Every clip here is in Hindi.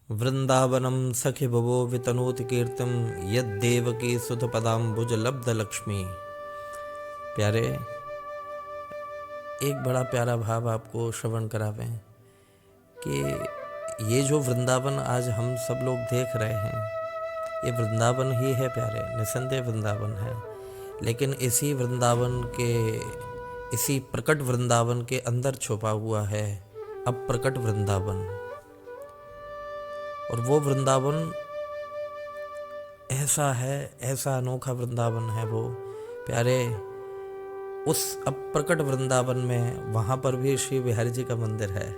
वृंदावनम सखि भुवो वितनोति कीर्तिम यद्देवकी सुतपदाम्बुज लब्ध लक्ष्मी। प्यारे, एक बड़ा प्यारा भाव आपको श्रवण करावें कि ये जो वृंदावन आज हम सब लोग देख रहे हैं, ये वृंदावन ही है प्यारे, निसंदेह वृंदावन है। लेकिन इसी वृंदावन के, इसी प्रकट वृंदावन के अंदर छुपा हुआ है अप्रकट वृंदावन। और वो वृंदावन ऐसा है, ऐसा अनोखा वृंदावन है वो प्यारे। उस अप्रकट वृंदावन में वहाँ पर भी श्री बिहारी जी का मंदिर है,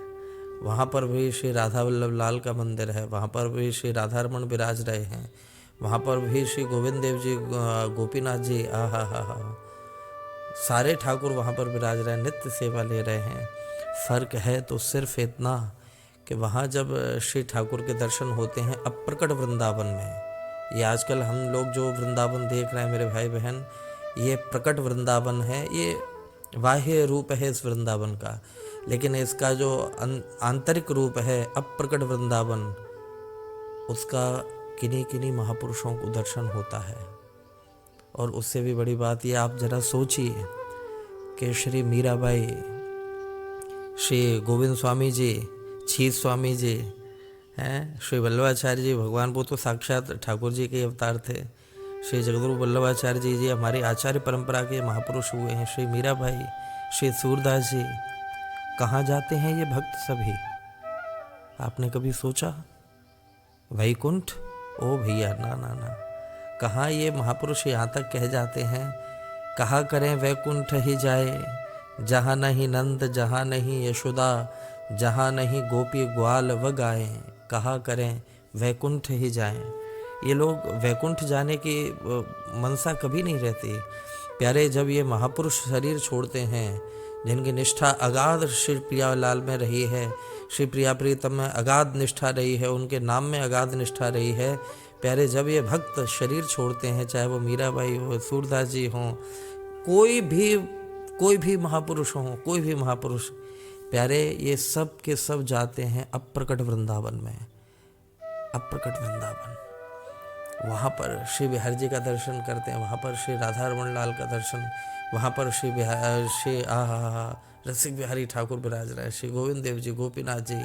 वहाँ पर भी श्री राधा वल्लभ लाल का मंदिर है, वहाँ पर भी श्री राधा रमण विराज रहे हैं, वहाँ पर भी श्री गोविंद देव जी, गोपीनाथ जी, आहा हा, सारे ठाकुर वहाँ पर विराज रहे हैं, नित्य सेवा ले रहे हैं। फ़र्क है तो सिर्फ इतना कि वहाँ जब श्री ठाकुर के दर्शन होते हैं अप्रकट वृंदावन में, ये आजकल हम लोग जो वृंदावन देख रहे हैं मेरे भाई बहन, ये प्रकट वृंदावन है, ये बाह्य रूप है इस वृंदावन का। लेकिन इसका जो आंतरिक रूप है अप्रकट वृंदावन, उसका किन्हीं किन्हीं महापुरुषों को दर्शन होता है। और उससे भी बड़ी बात ये, आप जरा सोचिए कि श्री मीराबाई, श्री गोविंद स्वामी जी, छीत स्वामी जी हैं, श्री वल्लभाचार्य जी, भगवान वो तो साक्षात ठाकुर जी के अवतार थे। श्री जगद्गुरु वल्लभाचार्य जी हमारी आचार्य परंपरा के महापुरुष हुए हैं। श्री मीराबाई, श्री सूरदास जी, कहाँ जाते हैं ये भक्त सभी? आपने कभी सोचा? वैकुंठ? ओ भैया, ना ना ना, कहाँ ये महापुरुष यहाँ तक कह जाते हैं, कहा करें वैकुंठ ही जाए, जहाँ नहीं नंद, जहाँ नहीं यशोदा, जहाँ नहीं गोपी ग्वाल व गाएं, कहा करें वैकुंठ ही जाएं। ये लोग वैकुंठ जाने की मनसा कभी नहीं रहती प्यारे। जब ये महापुरुष शरीर छोड़ते हैं, जिनकी निष्ठा अगाध श्री प्रियालाल में रही है, श्री प्रिया प्रीतम में अगाध निष्ठा रही है, उनके नाम में अगाध निष्ठा रही है प्यारे, जब ये भक्त शरीर छोड़ते हैं, चाहे वो मीराबाई हो, सूरदास जी हों, कोई भी महापुरुष हों, कोई भी महापुरुष प्यारे, ये सब के सब जाते हैं अप्रकट वृंदावन में, अप्रकट वृंदावन। वहाँ पर श्री बिहारी जी का दर्शन करते हैं, वहाँ पर श्री राधा रमण लाल का दर्शन, वहाँ पर श्री रसिक बिहारी ठाकुर विराज रहे, श्री गोविंद देव जी, गोपीनाथ जी,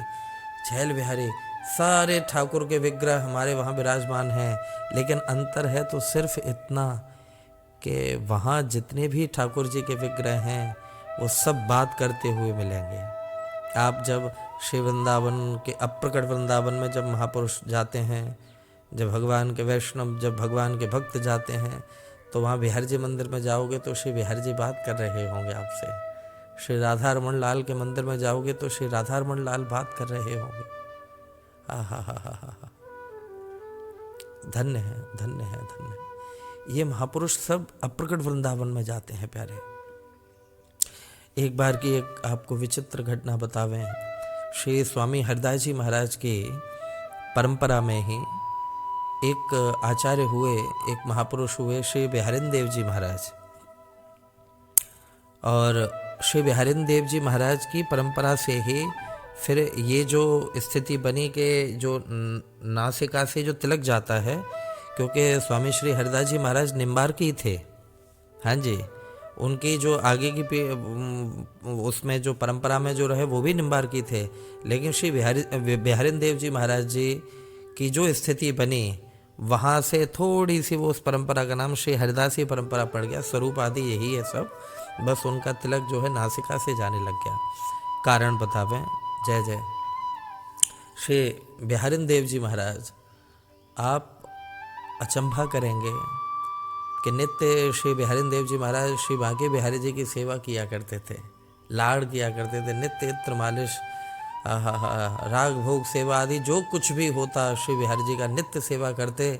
छैल बिहारी, सारे ठाकुर के विग्रह हमारे वहाँ विराजमान हैं। लेकिन अंतर है तो सिर्फ इतना कि वहाँ जितने भी ठाकुर जी के विग्रह हैं वो सब बात करते हुए मिलेंगे। आप जब श्री वृंदावन के अप्रकट वृंदावन में जब महापुरुष जाते हैं, जब भगवान के वैष्णव, जब भगवान के भक्त जाते हैं, तो वहाँ बिहारी जी मंदिर में जाओगे तो श्री बिहारी जी बात कर रहे होंगे आपसे। श्री राधा रमण लाल के मंदिर में जाओगे तो श्री राधा रमण लाल बात कर रहे होंगे। आहा हा हा हा, धन्य है, धन्य है, धन्य है। ये महापुरुष सब अप्रकट वृंदावन में जाते हैं प्यारे। एक बार की एक आपको विचित्र घटना बतावें। श्री स्वामी हरदास जी महाराज की परंपरा में ही एक आचार्य हुए, एक महापुरुष हुए, श्री बिहारिन देव जी महाराज। और श्री बिहारिन देव जी महाराज की परंपरा से ही फिर ये जो स्थिति बनी कि जो नासिका से जो तिलक जाता है, क्योंकि स्वामी श्री हरदास जी महाराज निम्बार्की थे, हाँ जी, उनकी जो आगे की उसमें जो परंपरा में जो रहे वो भी निम्बार्की थे। लेकिन श्री बिहारिन देव जी महाराज जी की जो स्थिति बनी, वहाँ से थोड़ी सी वो उस परंपरा का नाम श्री हरिदासी परंपरा पड़ गया। स्वरूप आदि यही है सब, बस उनका तिलक जो है नासिका से जाने लग गया। कारण बतावें। जय जय श्री बिहारिन देव जी महाराज। आप अचंभा करेंगे कि नित्य श्री बिहारिन देव जी महाराज श्री बांके बिहारी जी की सेवा किया करते थे, लाड़ किया करते थे, नित्य इत्र मालिश, राग भोग सेवा आदि जो कुछ भी होता श्री बिहारी जी का नित्य सेवा करते,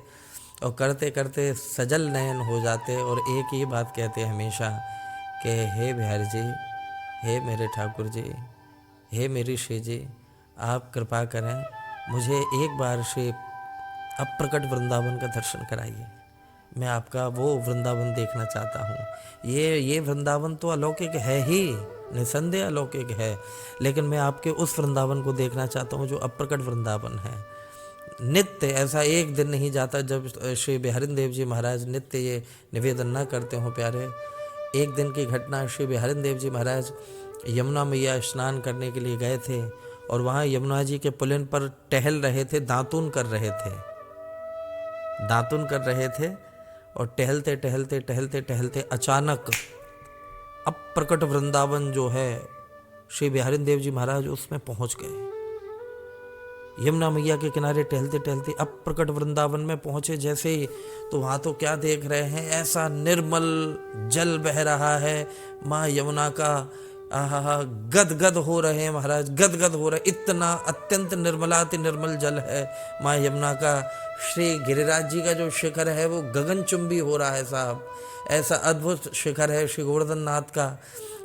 और करते करते सजल नयन हो जाते और एक ही बात कहते हमेशा कि हे बिहारी जी, हे मेरे ठाकुर जी, हे मेरी श्री जी, आप कृपा करें, मुझे एक बार श्री अप्रकट वृंदावन का दर्शन कराइए, मैं आपका वो वृंदावन देखना चाहता हूँ। ये वृंदावन तो अलौकिक है ही, निसंदेह अलौकिक है, लेकिन मैं आपके उस वृंदावन को देखना चाहता हूँ जो अप्रकट वृंदावन है। नित्य ऐसा एक दिन नहीं जाता जब श्री बिहारिन देव जी महाराज नित्य ये निवेदन न करते हों प्यारे। एक दिन की घटना, श्री बिहारिन देव जी महाराज यमुना मैया स्नान करने के लिए गए थे और वहाँ यमुना जी के पुलिन पर टहल रहे थे, दातून कर रहे थे और टहलते टहलते टहलते टहलते अचानक अप्रकट वृंदावन जो है श्री बिहारिन देव जी महाराज उसमें पहुंच गए। यमुना मैया के किनारे टहलते टहलते अप्रकट वृंदावन में पहुंचे जैसे ही, तो वहां तो क्या देख रहे हैं, ऐसा निर्मल जल बह रहा है माँ यमुना का। आहा, गदगद हो रहे हैं महाराज, गदगद हो रहे, इतना अत्यंत निर्मलाति निर्मल जल है माँ यमुना का। श्री गिरिराज जी का जो शिखर है वो गगनचुंबी हो रहा है साहब, ऐसा अद्भुत शिखर है श्री गोवर्धन नाथ का।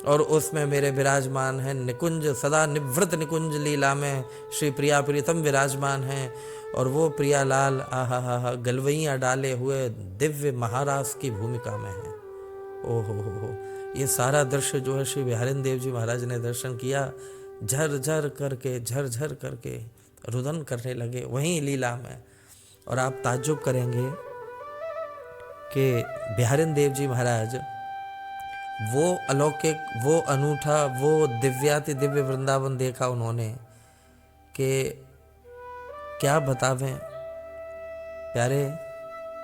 और उसमें मेरे विराजमान हैं निकुंज, सदा निवृत्त निकुंज लीला में श्री प्रिया प्रीतम विराजमान हैं। और वो प्रियालाल आहा गलवैयाँ डाले हुए दिव्य महाराज की भूमिका में है। ओहो, ये सारा दृश्य जो है श्री बिहारिन देव जी महाराज ने दर्शन किया, झर झर करके रुदन करने लगे वहीं लीला में। और आप ताज्जुब करेंगे कि बिहारिन देव जी महाराज वो अलौकिक, वो अनूठा, वो दिव्याति दिव्य वृंदावन देखा उन्होंने कि क्या बतावें प्यारे।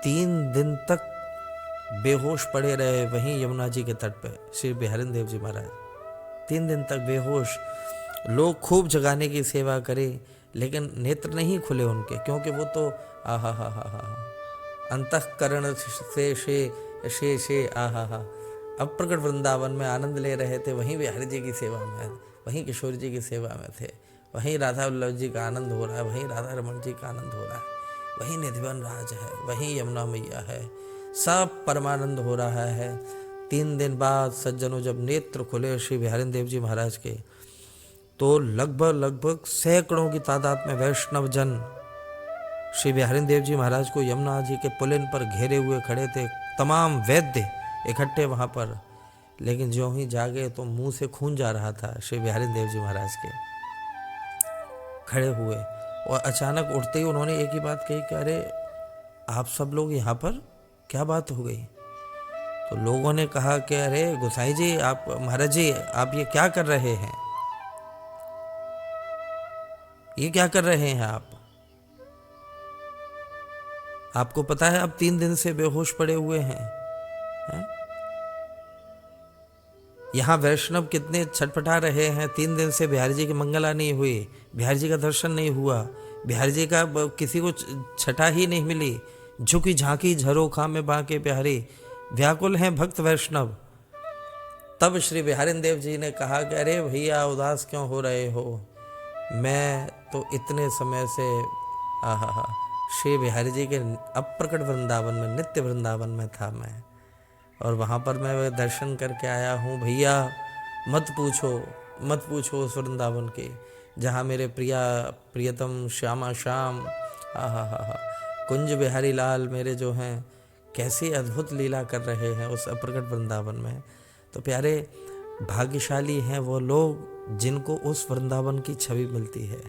3 दिन तक बेहोश पड़े रहे वहीं यमुना जी के तट पे श्री बिहारिन देव जी महाराज। 3 दिन तक बेहोश, लोग खूब जगाने की सेवा करे लेकिन नेत्र नहीं खुले उनके, क्योंकि वो तो आहा अंतःकरण से आहा अप्रकट वृंदावन में आनंद ले रहे थे। वहीं बिहारी जी की सेवा में, वहीं किशोर जी की सेवा में थे, वहीं राधा वल्लभ जी का आनंद हो रहा है, वहीं राधा रमन जी का आनंद हो रहा है, वहीं निधिवन राज है, वहीं यमुना मैया है, सब परमानंद हो रहा है। 3 दिन बाद सज्जनों जब नेत्र खुले श्री बिहारिन देव जी महाराज के, तो लगभग सैकड़ों की तादाद में वैष्णव जन श्री बिहारिन देव जी महाराज को यमुना जी के पुलिन पर घेरे हुए खड़े थे। तमाम वैद्य इकट्ठे वहाँ पर, लेकिन जो ही जागे तो मुंह से खून जा रहा था श्री बिहारिन देव जी महाराज के। खड़े हुए और अचानक उठते ही उन्होंने एक ही बात कही कि अरे आप सब लोग यहाँ पर, क्या बात हो गई? तो लोगों ने कहा कि अरे गोसाई जी, आप महाराज जी, आप ये क्या कर रहे हैं? ये क्या कर रहे हैं आप? आपको पता है आप 3 दिन से बेहोश पड़े हुए हैं? यहाँ वैष्णव कितने छटपटा रहे हैं, 3 दिन से बिहारी जी की मंगला नहीं हुई, बिहारी जी का दर्शन नहीं हुआ, बिहारी जी का किसी को छटा ही नहीं मिली। झुकी झांकी झरोखा में बांके प्यारे, व्याकुल हैं भक्त वैष्णव। तब श्री बिहारिन देव जी ने कहा कि अरे भैया उदास क्यों हो रहे हो? मैं तो इतने समय से श्री बिहारी जी के अप्रकट वृंदावन में, नित्य वृंदावन में था मैं, और वहाँ पर मैं दर्शन करके आया हूँ। भैया मत पूछो उस वृंदावन के, जहाँ मेरे प्रियतम श्यामा श्याम कुंज बिहारी लाल मेरे जो हैं कैसी अद्भुत लीला कर रहे हैं उस अप्रकट वृंदावन में। तो प्यारे, भाग्यशाली हैं वो लोग जिनको उस वृंदावन की छवि मिलती है।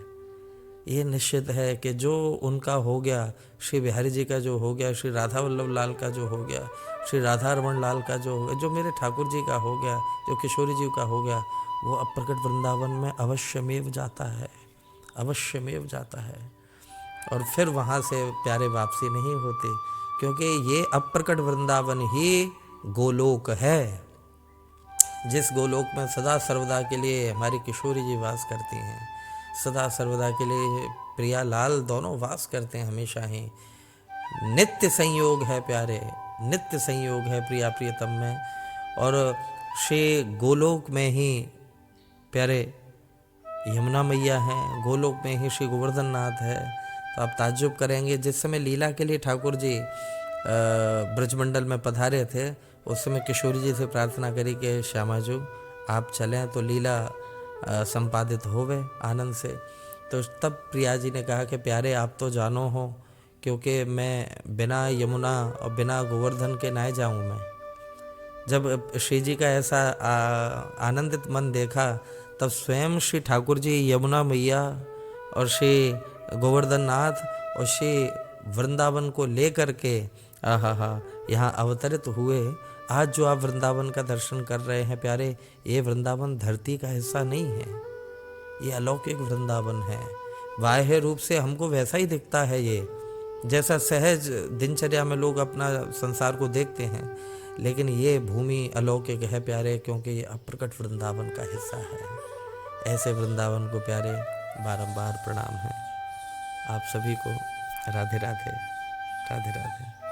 ये निश्चित है कि जो उनका हो गया, श्री बिहारी जी का जो हो गया, श्री राधा वल्लभ लाल का जो हो गया, श्री राधा रमन लाल का जो हो गया, जो मेरे ठाकुर जी का हो गया, जो किशोरी जी का हो गया, वो अप्रकट वृंदावन में अवश्यमेव जाता है। और फिर वहाँ से प्यारे वापसी नहीं होती, क्योंकि ये अप्रकट वृंदावन ही गोलोक है, जिस गोलोक में सदा सर्वदा के लिए हमारी किशोरी जी वास करती हैं, सदा सर्वदा के लिए प्रिया लाल दोनों वास करते हैं हमेशा ही। नित्य संयोग है प्यारे, नित्य संयोग है प्रिया प्रियतम में। और श्री गोलोक में ही प्यारे यमुना मैया हैं, गोलोक में ही श्री गोवर्धन नाथ है। तो आप ताज्जुब करेंगे, जिस समय लीला के लिए ठाकुर जी ब्रजमंडल में पधारे थे, उस समय किशोरी जी से प्रार्थना करी कि श्यामा जी आप चलें तो लीला संपादित होवे आनंद से। तो तब प्रिया जी ने कहा कि प्यारे आप तो जानो हो, क्योंकि मैं बिना यमुना और बिना गोवर्धन के ना जाऊँ मैं। जब श्री जी का ऐसा आनंदित मन देखा, तब स्वयं श्री ठाकुर जी यमुना मैया और श्री गोवर्धन नाथ और श्री वृंदावन को लेकर के आहा यहाँ अवतरित हुए। आज जो आप वृंदावन का दर्शन कर रहे हैं प्यारे, ये वृंदावन धरती का हिस्सा नहीं है, ये अलौकिक वृंदावन है। बाह्य रूप से हमको वैसा ही दिखता है ये, जैसा सहज दिनचर्या में लोग अपना संसार को देखते हैं, लेकिन ये भूमि अलौकिक है प्यारे, क्योंकि ये अप्रकट वृंदावन का हिस्सा है। ऐसे वृंदावन को प्यारे बारंबार प्रणाम है। आप सभी को राधे राधे, राधे राधे।